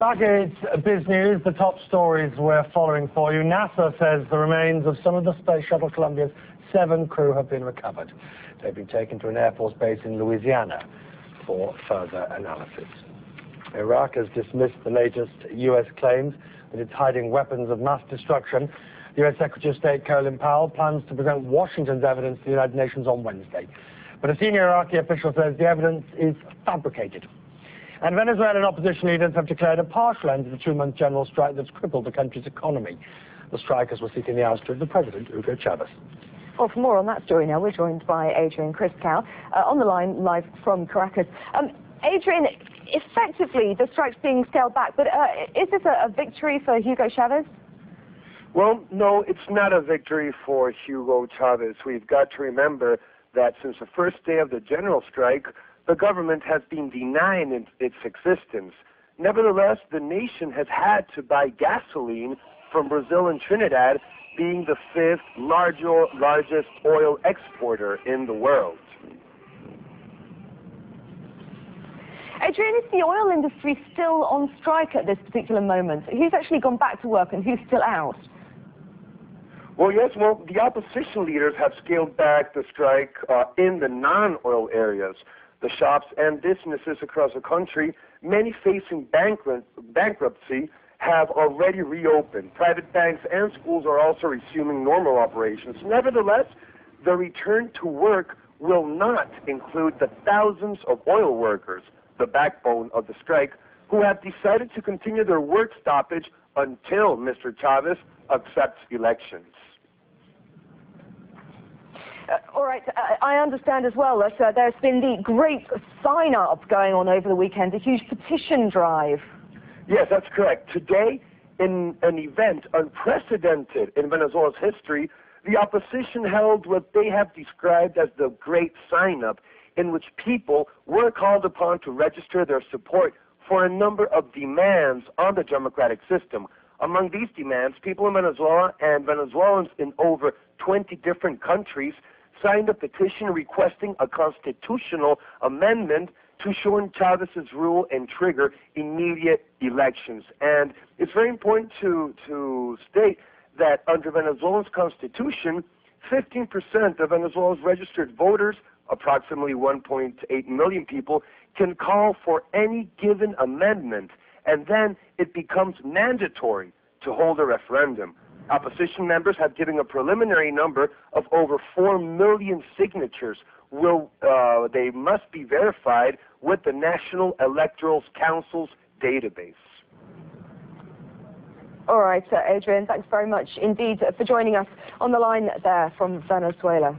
Back it's biz news, the top stories we're following for you. NASA says the remains of some of the Space Shuttle Columbia's 7 crew have been recovered. They've been taken to an Air Force base in Louisiana for further analysis. Iraq has dismissed the latest U.S. claims that it's hiding weapons of mass destruction. U.S. Secretary of State Colin Powell plans to present Washington's evidence to the United Nations on Wednesday. But a senior Iraqi official says the evidence is fabricated. And Venezuelan opposition leaders have declared a partial end to the 2-month general strike that's crippled the country's economy. The strikers were seeking the ouster of the president, Hugo Chavez. Well, for more on that story now, we're joined by Adrian Criscaut on the line live from Caracas. Adrian, effectively, the strike's being scaled back, but is this a victory for Hugo Chavez? Well, no, it's not a victory for Hugo Chavez. We've got to remember that since the first day of the general strike, the government has been denying its existence. Nevertheless, the nation has had to buy gasoline from Brazil and Trinidad, being the 5th largest oil exporter in the world. Adrian, is the oil industry still on strike at this particular moment? Who's actually gone back to work and who's still out? Well, yes, the opposition leaders have scaled back the strike in the non-oil areas. The shops and businesses across the country, many facing bankruptcy, have already reopened. Private banks and schools are also resuming normal operations. Nevertheless, the return to work will not include the thousands of oil workers, the backbone of the strike, who have decided to continue their work stoppage until Mr. Chavez accepts elections. All right, I understand as well that there's been the great sign-up going on over the weekend, a huge petition drive. Yes, that's correct. Today, in an event unprecedented in Venezuela's history, the opposition held what they have described as the great sign-up, in which people were called upon to register their support for a number of demands on the democratic system. Among these demands, people in Venezuela and Venezuelans in over 20 different countries signed a petition requesting a constitutional amendment to shorten Chavez's rule and trigger immediate elections. And it's very important to state that under Venezuela's constitution, 15% of Venezuela's registered voters, approximately 1.8 million people, can call for any given amendment, and then it becomes mandatory to hold a referendum. Opposition members have given a preliminary number of over 4 million signatures. They must be verified with the National Electoral Council's database. All right, Adrian, thanks very much indeed for joining us on the line there from Venezuela.